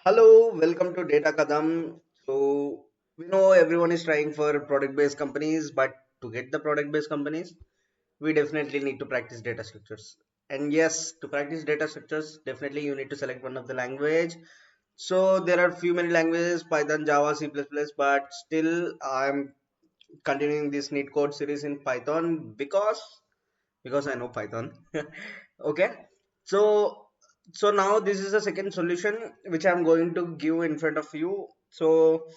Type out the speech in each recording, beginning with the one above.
Hello, welcome to Data Kadam. So we know everyone is trying for product-based companies, but to get the product-based companies, we definitely need to practice data structures. And yes, to practice data structures, definitely you need to select one of the language. So there are few many languages, Python, Java, C++, but still I'm continuing this NeetCode series in Python because I know Python. Okay, so now this is the second solution which I'm going to give in front of you. So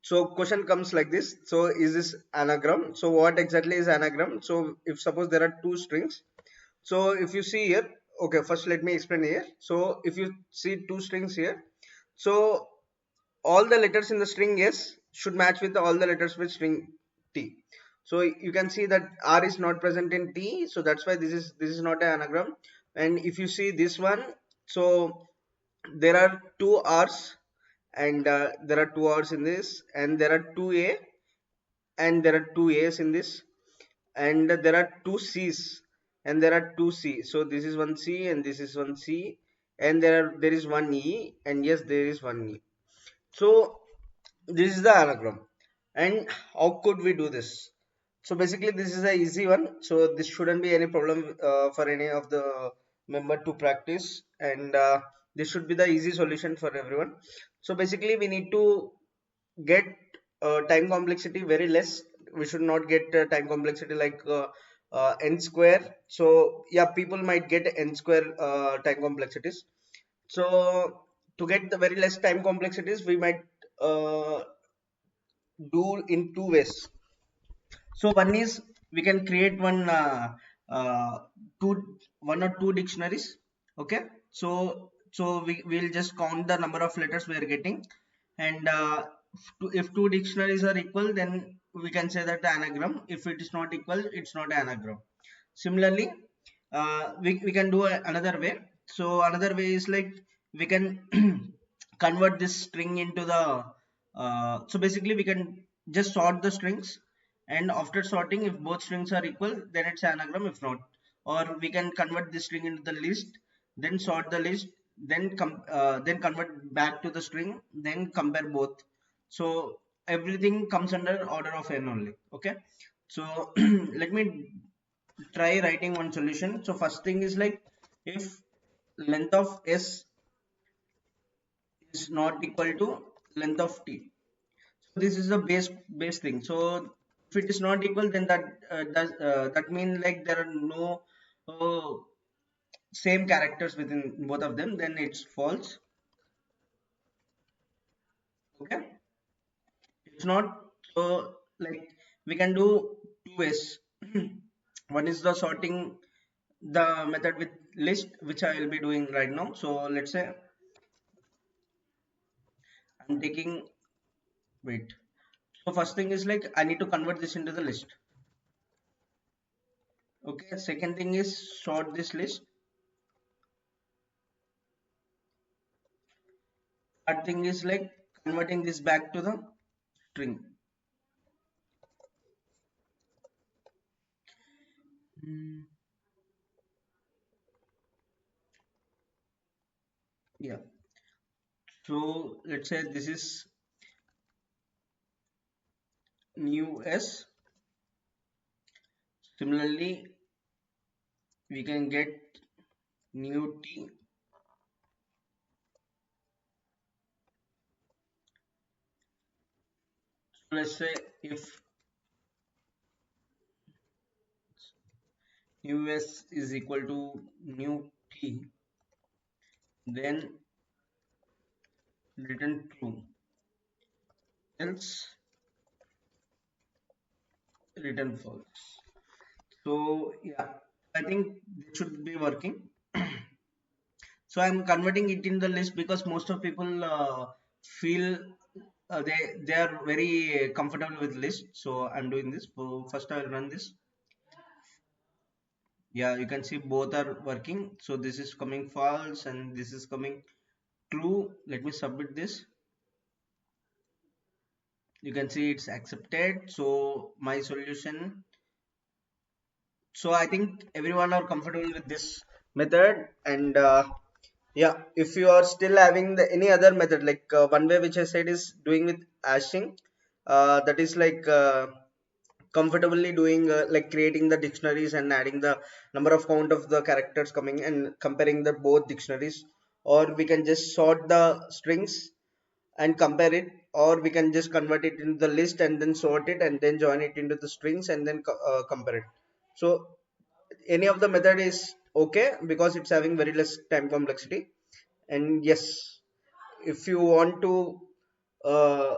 so question comes like this. So is this anagram? So what exactly is anagram? So if suppose there are two strings, so if you see here, okay, first let me explain here. So if you see two strings here, so all the letters in the string S should match with all the letters with string T. So you can see that R is not present in T, so that's why this is not an anagram. And if you see this one, so there are two R's, and there are two R's in this, and there are two A, and there are two A's in this, and there are two C's, and there are two C. So this is one C, and this is one C, and there is one E, and yes, there is one E. So this is the anagram. And how could we do this? So basically this is a easy one, so this shouldn't be any problem for any of the member to practice, and this should be the easy solution for everyone. So basically we need to get time complexity very less. We should not get time complexity like n square. So yeah, people might get n square time complexities. So to get the very less time complexities, we might uh, do in two ways. So one is we can create uh, one or two dictionaries. Okay. So we will just count the number of letters we are getting, and if two dictionaries are equal, then we can say that the anagram. If it is not equal, it's not an anagram. Similarly, we can do another way. So another way is like we can convert this string into the so basically we can just sort the strings, and after sorting, if both strings are equal, then it's anagram. If not, or we can convert this string into the list, then sort the list, then convert back to the string, then compare both. So everything comes under order of n only. Okay, so let me try writing one solution. So first thing is like, if length of s is not equal to length of t. So this is the base thing. So if it is not equal, then that mean like there are no uh, same characters within both of them, then it's false. Okay, it's not. So like we can do two ways. One is the sorting the method with list, which I will be doing right now. So let's say I'm taking, wait. So first thing is like I need to convert this into the list. Okay. Second thing is sort this list. Third thing is like converting this back to the string. Hmm, yeah. So let's say this is new s. Similarly, we can get new t. So let's say if new s is equal to new t, then return true, else return false. So yeah, I think this should be working. So I'm converting it in the list because most of people feel they are very comfortable with list. So I'm doing this. So first I will run this. Yeah, you can see both are working. So this is coming false and this is coming true. Let me submit this. You can see it's accepted. So my solution. So I think everyone are comfortable with this method, and Yeah, if you are still having the any other method, like one way which I said is doing with hashing, that is like comfortably doing like creating the dictionaries and adding the number of count of the characters coming and comparing the both dictionaries, or we can just sort the strings and compare it, or we can just convert it into the list and then sort it and then join it into the strings and then compare it. So any of the method is okay because it's having very less time complexity. And yes, if you want to uh,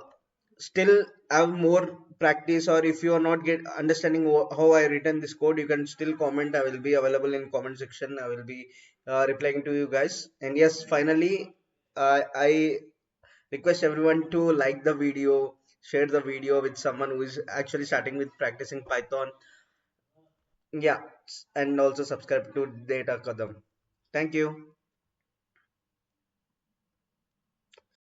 still have more practice, or if you are not get understanding how I written this code, you can still comment. I will be available in comment section. I will be replying to you guys. And yes, finally, I request everyone to like the video, share the video with someone who is actually starting with practicing Python. Yeah, and also subscribe to Data Kadam. Thank you.